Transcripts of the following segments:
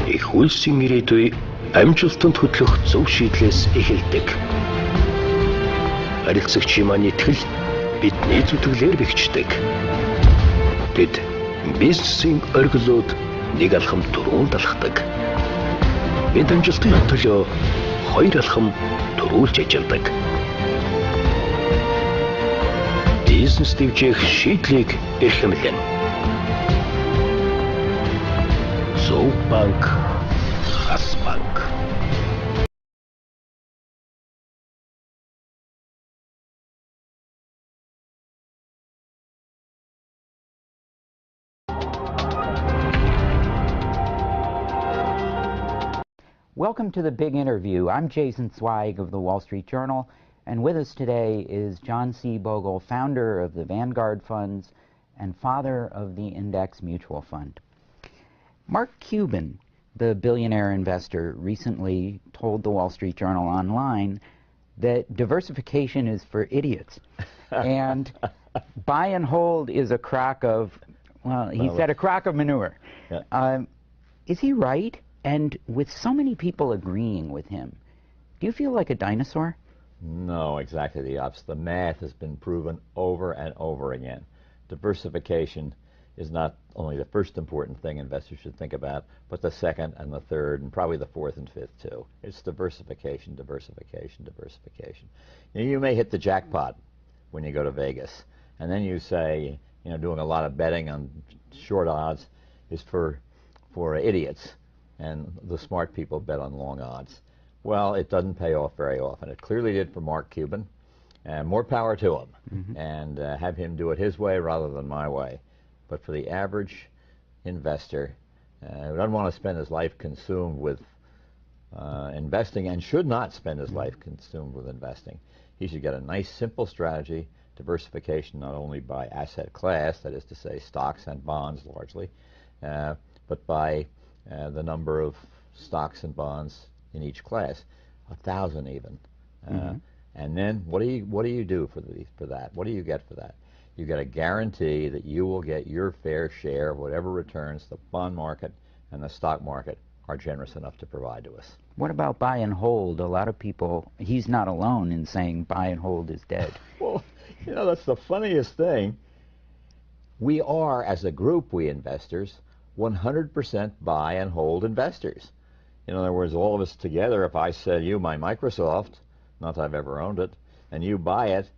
Их хөлсийн ирээдүй амжилтанд хөтлөх зөв шийдлээс эхэлдэг. Харилцагчийн маань итгэл бидний зүтгэлээр бэхждэг. Тэд бизнесийн оргилууд нэг алхам түрүүнд алхдаг. Бид амжилтын төлөө хоёр алхам түрүүлж ажилладаг. Бизнес дэвжих шийдлийг эрхэмлэн. Зөв банк, хас банк. Welcome to the Big Interview. I'm Jason Zweig of the Wall Street Journal, and with us today is John C. Bogle, founder of the Vanguard Funds and father of the Index Mutual Fund. Mark Cuban, the billionaire investor, recently told the Wall Street Journal online that diversification is for idiots. And buy and hold is a crock of, well, he said a crock of manure. Yeah. Is he right? And with so many people agreeing with him, do you feel like a dinosaur? No, exactly the opposite. The math has been proven over and over again. Diversification is not only the first important thing investors should think about, but the second and the third and probably the fourth and fifth too. It's diversification, diversification, diversification. You may hit the jackpot when you go to Vegas, and then you say, doing a lot of betting on short odds is for idiots, and the smart people bet on long odds. Well, it doesn't pay off very often. It clearly did for Mark Cuban, and more power to him, and have him do it his way rather than my way. But for the average investor who doesn't want to spend his life consumed with investing and should not spend his life consumed with investing, he should get a nice simple strategy, diversification not only by asset class, that is to say stocks and bonds largely, but by the number of stocks and bonds in each class, 1,000 even. And then what do you do for that? What do you get for that? You get a guarantee that you will get your fair share of whatever returns the bond market and the stock market are generous enough to provide to us. What about buy and hold? A lot of people, he's not alone in saying buy and hold is dead. Well, that's the funniest thing. We are, as a group, we investors, 100% buy and hold investors. In other words, all of us together, if I sell you my Microsoft, not that I've ever owned it, and you buy it,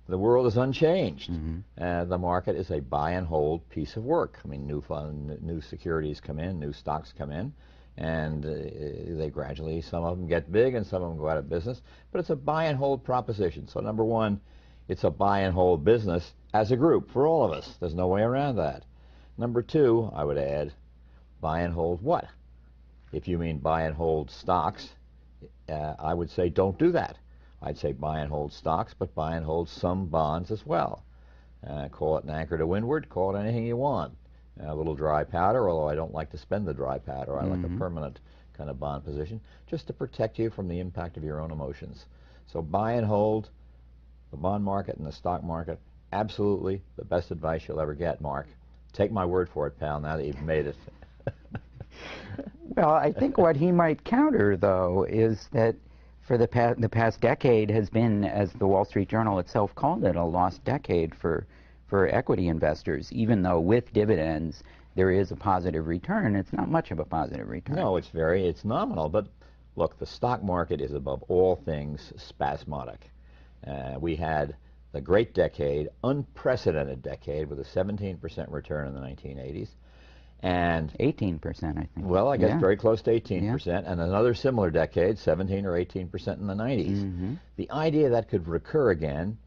the world is unchanged. The market is a buy and hold piece of work. I mean, new securities come in, new stocks come in, and they gradually, some of them get big and some of them go out of business, but it's a buy and hold proposition. So number one, it's a buy and hold business as a group for all of us. There's no way around that. Number two, I would add, buy and hold what? If you mean buy and hold stocks, I would say don't do that. I'd say buy and hold stocks, but buy and hold some bonds as well. Call it an anchor to windward, call it anything you want. A little dry powder, although I don't like to spend the dry powder. I like a permanent kind of bond position, just to protect you from the impact of your own emotions. So buy and hold the bond market and the stock market, absolutely the best advice you'll ever get, Mark. Take my word for it, pal, now that you've made it. Well, I think what he might counter, though, is that for the past decade has been, as the Wall Street Journal itself called it, a lost decade for equity investors. Even though with dividends there is a positive return, it's not much of a positive return. No, it's nominal. But look, the stock market is above all things spasmodic. We had the great decade, unprecedented decade, with a 17% return in the 1980s. And 18%, I think. Well, I guess very close to 18%, and another similar decade, 17 or 18% in the 90s. The idea that could recur again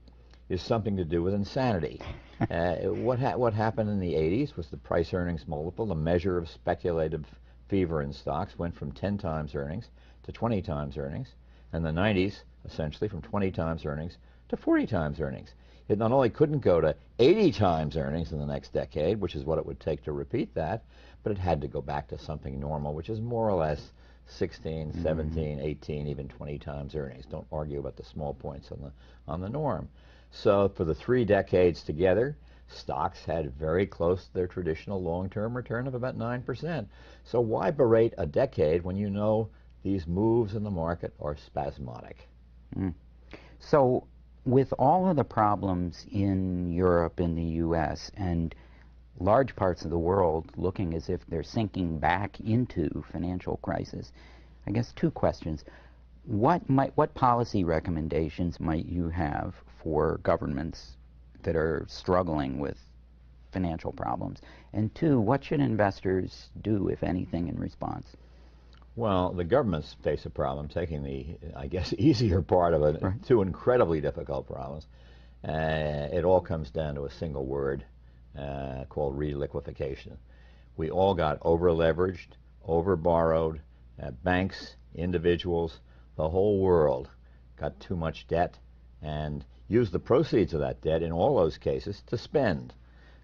is something to do with insanity. What happened in the 80s was the price-earnings multiple, the measure of speculative fever in stocks, went from 10 times earnings to 20 times earnings, and the 90s, essentially, from 20 times earnings to 40 times earnings. It not only couldn't go to 80 times earnings in the next decade, which is what it would take to repeat that, but it had to go back to something normal, which is more or less 16, 17, 18, even 20 times earnings. Don't argue about the small points on the norm. So for the 3 decades together, Stocks had very close to their traditional long-term return of about 9%. So why berate a decade when you know these moves in the market are spasmodic? So with all of the problems in Europe and the U.S. and large parts of the world looking as if they're sinking back into financial crisis, I guess two questions. What policy recommendations might you have for governments that are struggling with financial problems? And two, what should investors do, if anything, in response? Well, the governments face a problem, taking the, I guess, easier part of it, Right. two incredibly difficult problems. It all comes down to a single word called reliquification. We all got over-leveraged, over-borrowed, banks, individuals, the whole world got too much debt and used the proceeds of that debt in all those cases to spend.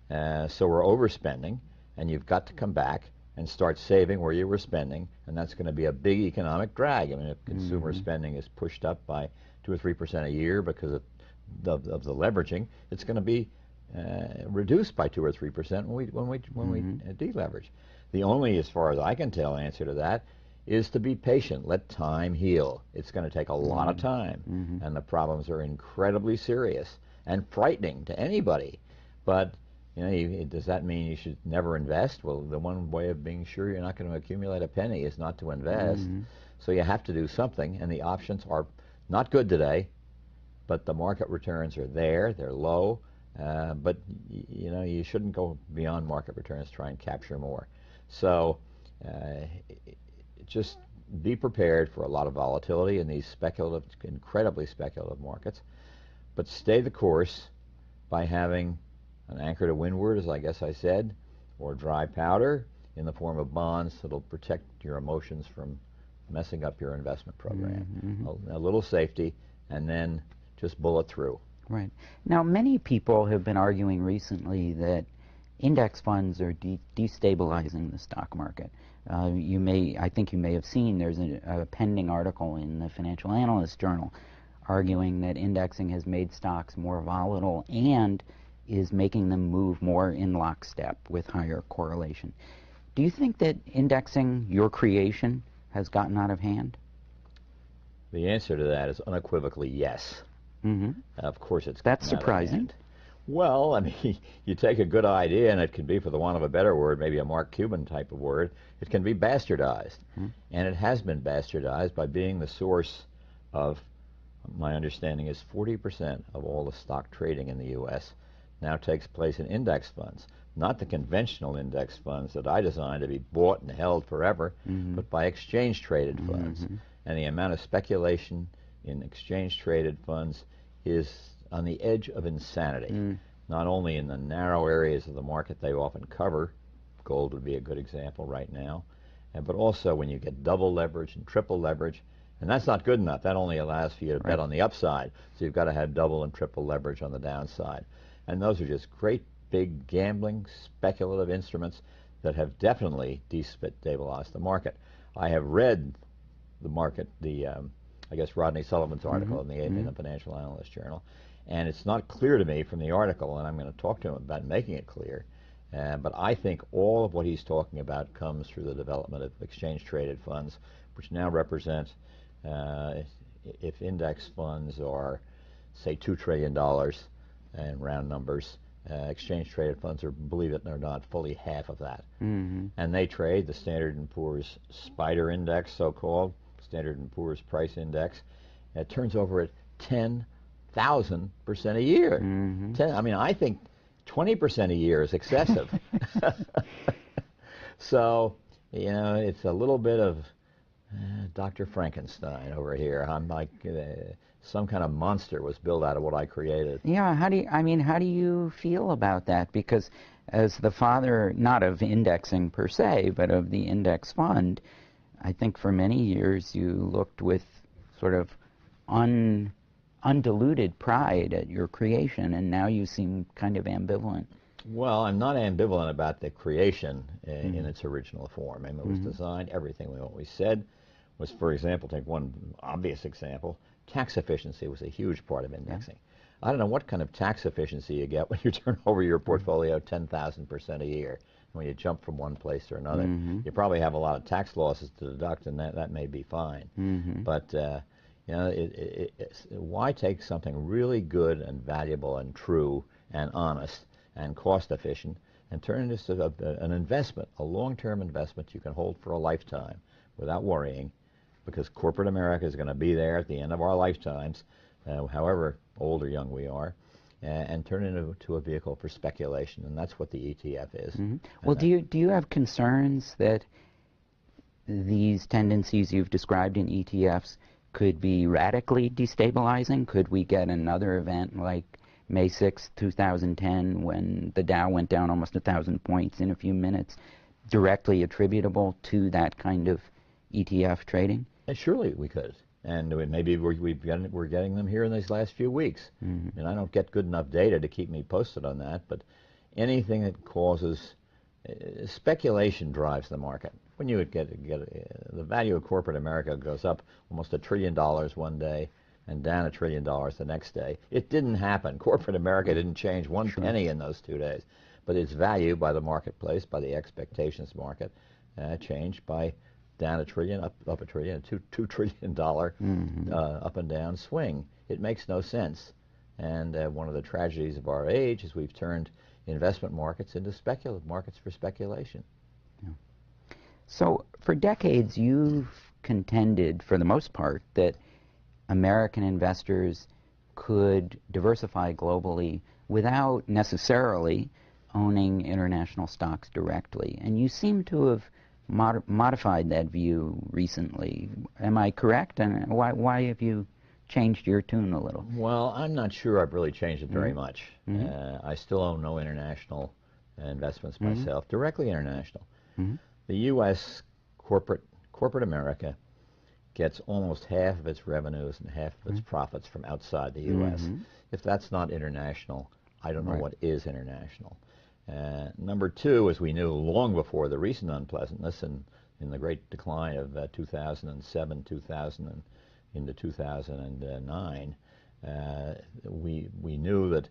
So we're overspending, and you've got to come back and start saving where you were spending, and that's going to be a big economic drag. I mean, if consumer spending is pushed up by 2 or 3% a year because of the leveraging, it's going to be reduced by 2 or 3% when we deleverage. The only, as far as I can tell, answer to that is to be patient. Let time heal. It's going to take a lot of time, and the problems are incredibly serious and frightening to anybody. But you know, does that mean you should never invest? Well, the one way of being sure you're not going to accumulate a penny is not to invest. So you have to do something, and the options are not good today, but the market returns are there. They're low, but you know, you shouldn't go beyond market returns to try and capture more. So just be prepared for a lot of volatility in these speculative, incredibly speculative markets, but stay the course by having an anchor to windward, as I guess I said, or dry powder in the form of bonds that'll protect your emotions from messing up your investment program. A little safety, and then just bullet through. Right. Now, many people have been arguing recently that index funds are destabilizing the stock market. I think you may have seen there's a pending article in the Financial Analyst Journal arguing that indexing has made stocks more volatile and is making them move more in lockstep with higher correlation. Do you think that indexing, your creation, has gotten out of hand? The answer to that is unequivocally yes. Of course it's That's gotten out of surprising. hand. Well, I mean, you take a good idea, and it can be, for the want of a better word, maybe a Mark Cuban type of word, it can be bastardized. And it has been bastardized by being the source of, my understanding is 40% of all the stock trading in the U.S. now takes place in index funds. Not the conventional index funds that I designed to be bought and held forever, but by exchange-traded funds. And the amount of speculation in exchange-traded funds is on the edge of insanity, not only in the narrow areas of the market they often cover, gold would be a good example right now, but also when you get double leverage and triple leverage, and that's not good enough. That only allows for you to bet on the upside, so you've got to have double and triple leverage on the downside. And those are just great big gambling, speculative instruments that have definitely destabilized the market. I have read the market, I guess Rodney Sullivan's article in the Financial Analyst Journal, and it's not clear to me from the article, and I'm going to talk to him about making it clear, but I think all of what he's talking about comes through the development of exchange-traded funds, which now represent, if index funds are, say, $2 trillion in round numbers, exchange-traded funds are, believe it or not, fully half of that. And they trade the Standard & Poor's SPDR index, so-called, Standard & Poor's price index. It turns over at 10,000% a year. I mean, I think 20% a year is excessive. So, you know, it's a little bit of Dr. Frankenstein over here. I'm like, some kind of monster was built out of what I created. Yeah, how do you feel about that? Because as the father, not of indexing per se, but of the index fund, I think for many years you looked with sort of undiluted pride at your creation, and now you seem kind of ambivalent. Well, I'm not ambivalent about the creation in its original form. I mean, it was designed, everything we always said was, for example, take one obvious example, tax efficiency was a huge part of indexing. I don't know what kind of tax efficiency you get when you turn over your portfolio 10,000% a year. When you jump from one place to another, you probably have a lot of tax losses to deduct, and that may be fine. But you know, why take something really good and valuable and true and honest and cost efficient and turn it into an investment, a long-term investment you can hold for a lifetime without worrying, because corporate America is going to be there at the end of our lifetimes, however old or young we are, and turn it into a vehicle for speculation, and that's what the ETF is. Well, do you have concerns that these tendencies you've described in ETFs could be radically destabilizing? Could we get another event like May 6, 2010, when the Dow went down almost 1,000 points in a few minutes, directly attributable to that kind of ETF trading? And surely we could. And maybe we're getting them here in these last few weeks. And I don't get good enough data to keep me posted on that, but anything that causes speculation drives the market. When you would get the value of corporate America goes up almost $1 trillion one day and down $1 trillion the next day. It didn't happen. Corporate America didn't change one penny in those 2 days, but its value by the marketplace, by the expectations market, changed by down $1 trillion, up $1 trillion, $2 trillion up and down swing. It makes no sense. And one of the tragedies of our age is we've turned investment markets into speculative markets for speculation. So for decades, you've contended, for the most part, that American investors could diversify globally without necessarily owning international stocks directly. And you seem to have modified that view recently. Am I correct? And why have you changed your tune a little? Well, I'm not sure I've really changed it very much. I still own no international investments myself, directly international. The U.S. corporate America gets almost half of its revenues and half of its profits from outside the U.S. If that's not international, I don't know what is international. Number two, as we knew long before the recent unpleasantness and in the great decline of 2007, 2000 into 2009, we knew that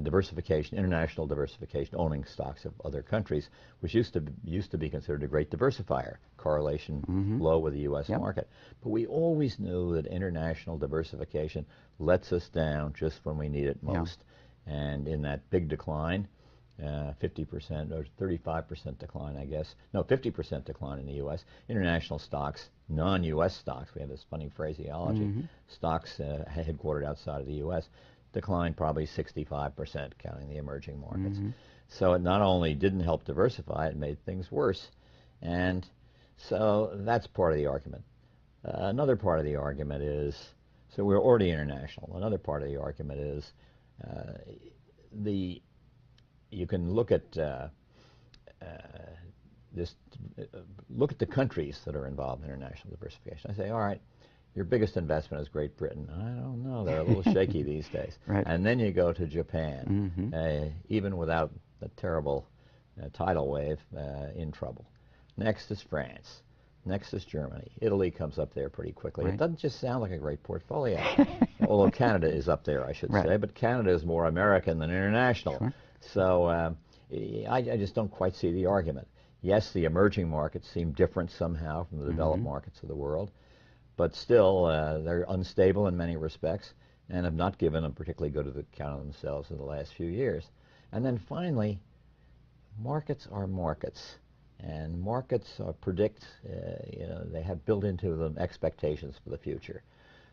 diversification, international diversification, owning stocks of other countries, which used to be considered a great diversifier, correlation low with the U.S. market. But we always knew that international diversification lets us down just when we need it most. And in that big decline, 50% or 35% decline, I guess. No, 50% decline in the U.S. International stocks, non-U.S. stocks, we have this funny phraseology, stocks headquartered outside of the U.S., declined probably 65%, counting the emerging markets. So it not only didn't help diversify, it made things worse. And so that's part of the argument. Another part of the argument is, so we're already international. Another part of the argument is you can look at look at the countries that are involved in international diversification. I say, all right, your biggest investment is Great Britain. I don't know, they're a little shaky these days. And then you go to Japan, even without the terrible tidal wave, in trouble. Next is France. Next is Germany. Italy comes up there pretty quickly. It doesn't just sound like a great portfolio, although Canada is up there, I should say, but Canada is more American than international. So I just don't quite see the argument. Yes, the emerging markets seem different somehow from the developed markets of the world, but still they're unstable in many respects and have not given a particularly good account of themselves in the last few years. And then finally, markets are markets, and markets predict, they have built into them expectations for the future.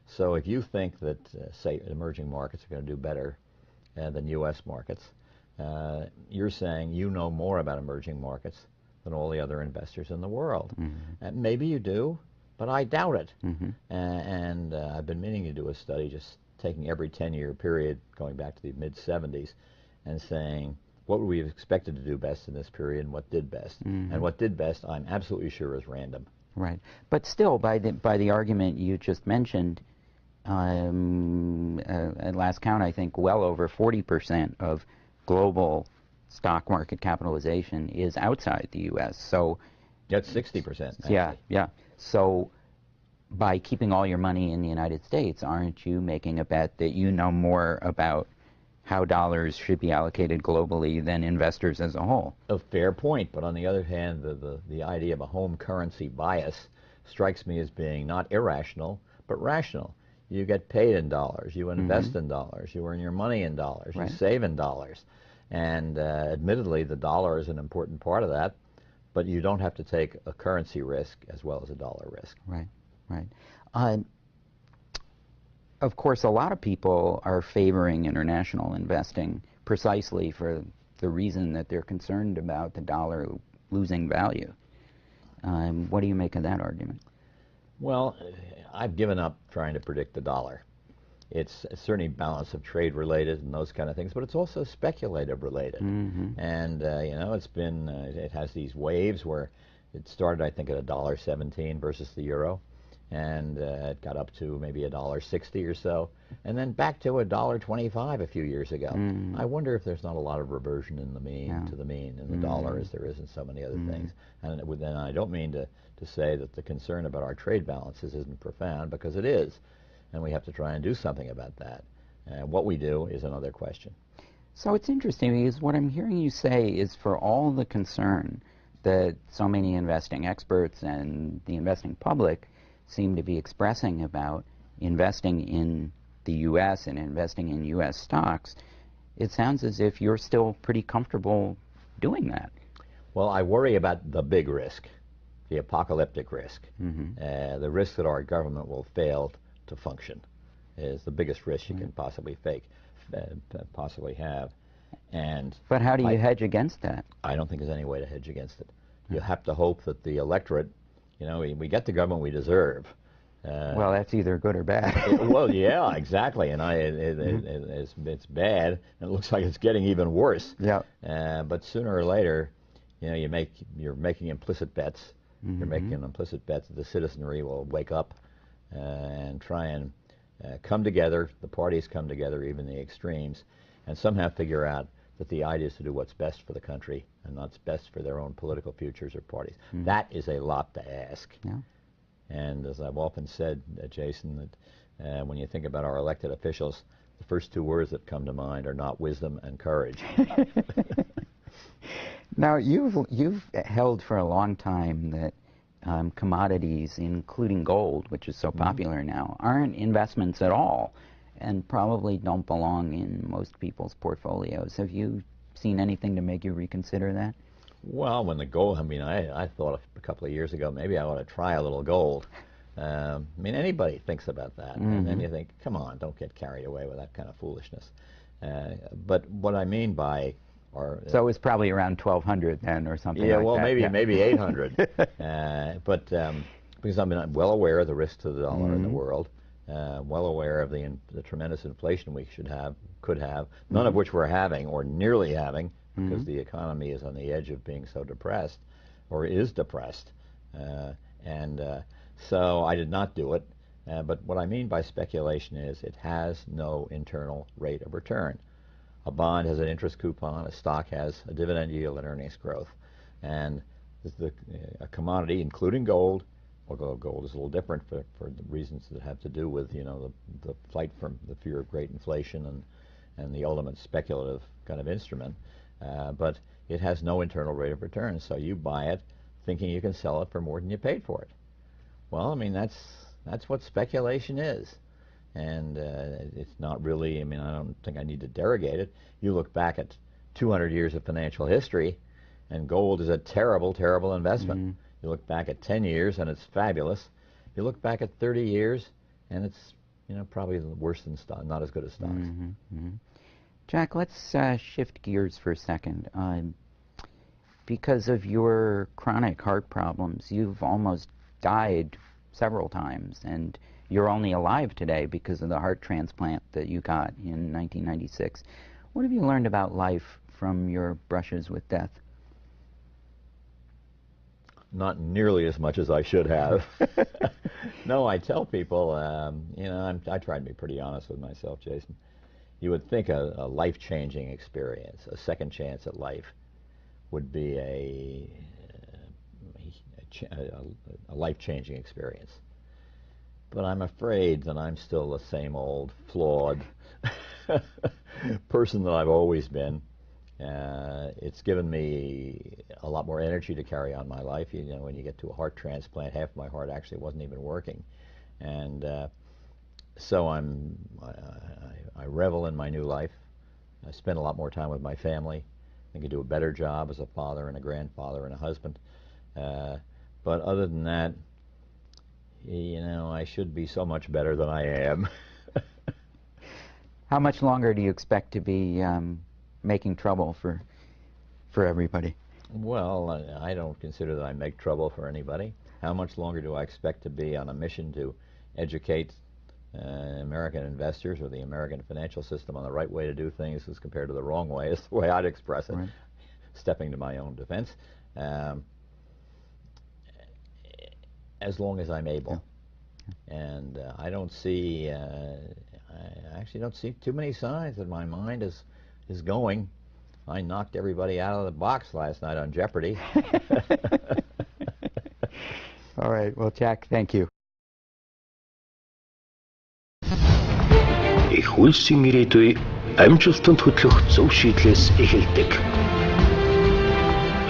So if you think that, say, emerging markets are going to do better than U.S. markets, you're saying you know more about emerging markets than all the other investors in the world. And maybe you do, but I doubt it. And I've been meaning to do a study just taking every 10-year period going back to the mid-'70s and saying what would we have expected to do best in this period and what did best. And what did best, I'm absolutely sure, is random. Right. But still, by the argument you just mentioned, at last count, I think well over 40% of global stock market capitalization is outside the U.S. So that's 60%. Actually. Yeah. So by keeping all your money in the United States, aren't you making a bet that you know more about how dollars should be allocated globally than investors as a whole? A fair point, but on the other hand, the idea of a home currency bias strikes me as being not irrational, but rational. You get paid in dollars, you invest in dollars, you earn your money in dollars, Right. you save in dollars. And admittedly, the dollar is an important part of that, but you don't have to take a currency risk as well as a dollar risk. Right, right. Of course, a lot of people are favoring international investing precisely for the reason that they're concerned about the dollar losing value. What do you make of that argument? Well, I've given up trying to predict the dollar. It's certainly balance of trade related and those kind of things, but it's also speculative related. And you know, it's been it has these waves where it started, I think, at $1.17 versus the euro, and it got up to maybe $1.60 or so, and then back to $1.25 a few years ago. I wonder if there's not a lot of reversion in the mean to the mean in the dollar as there is in so many other things. And then I don't mean to say that the concern about our trade balances isn't profound, because it is, and we have to try and do something about that. And what we do is another question. So it's interesting, because what I'm hearing you say is, for all the concern that so many investing experts and the investing public seem to be expressing about investing in the U.S. and investing in U.S. stocks, it sounds as if you're still pretty comfortable doing that. Well, I worry about the big risk, the apocalyptic risk. The risk that our government will fail to function is the biggest risk you can possibly possibly have. But how do you hedge against that? I don't think there's any way to hedge against it. You have to hope that the electorate, you know, we get the government we deserve. Well, that's either good or bad. Well, yeah, exactly, and it's bad, and it looks like it's getting even worse. Yeah. But sooner or later, you know, you're making implicit bets. You're making an implicit bet that the citizenry will wake up and try and come together. The parties come together, even the extremes, and somehow figure out that the idea is to do what's best for the country and what's best for their own political futures or parties. That is a lot to ask. Yeah. And as I've often said, Jason, that when you think about our elected officials, the first two words that come to mind are not wisdom and courage. Now, you've held for a long time that commodities, including gold, which is so popular now, aren't investments at all, and probably don't belong in most people's portfolios. Have you seen anything to make you reconsider that? Well, when the gold, I mean, I thought a couple of years ago, maybe I ought to try a little gold. I mean, anybody thinks about that. And then you think, come on, don't get carried away with that kind of foolishness. But what I mean by... so it was probably around 1,200 then, or something like that. Yeah, well, maybe 800. Because I'm well aware of the risk to the dollar in the world, well aware of the tremendous inflation we could have, none of which we're having or nearly having, because the economy is on the edge of being so depressed, or is depressed. So I did not do it. But what I mean by speculation is it has no internal rate of return. A bond has an interest coupon, a stock has a dividend yield and earnings growth. And a commodity, including gold, although gold is a little different for the reasons that have to do with, you know, the flight from the fear of great inflation and the ultimate speculative kind of instrument, but it has no internal rate of return. So you buy it thinking you can sell it for more than you paid for it. Well, I mean, that's what speculation is. And it's not really, I mean, I don't think I need to derogate it. You look back at 200 years of financial history, and gold is a terrible, terrible investment. You look back at 10 years, and it's fabulous. You look back at 30 years, and it's, you know, probably worse than stock, not as good as stocks. Jack, let's shift gears for a second. Because of your chronic heart problems, you've almost died several times, and you're only alive today because of the heart transplant that you got in 1996. What have you learned about life from your brushes with death? Not nearly as much as I should have. No, I tell people, you know, I try to be pretty honest with myself, Jason. You would think a life-changing experience, a second chance at life, would be a life-changing experience. but I'm afraid that I'm still the same old flawed person that I've always been. It's given me a lot more energy to carry on my life. You know, when you get to a heart transplant, half my heart actually wasn't even working, and so I revel in my new life. I spend a lot more time with my family. I can do a better job as a father and a grandfather and a husband. But other than that, you know, I should be so much better than I am. How much longer do you expect to be making trouble for everybody? Well, I don't consider that I make trouble for anybody. How much longer do I expect to be on a mission to educate American investors or the American financial system on the right way to do things as compared to the wrong way, is the way I'd express it, Right. Stepping to my own defense, as long as I'm able. Yeah. And I don't see, I actually don't see too many signs that my mind is going. I knocked everybody out of the box last night on Jeopardy. All right, well, Jack, thank you. Их хөлсийн ирээдүй амжилтанд хөтлөх зөв шийдлээс эхэлдэг.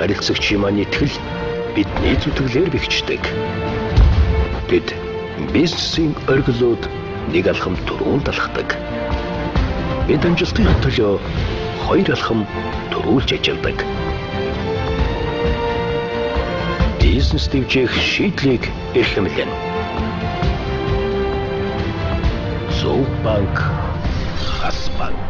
Харилцагчийн маань итгэл бидний зүтгэлээр бэхждэг. Тэд бизнесийн оргилууд нэг алхам түрүүн талхдаг. Бид амжилтын төлөө хоёр алхам түрүүлж ажилладаг. Бизнес дэвжих шийдлийг эрхэмлэн. Зөв банк, хас банк.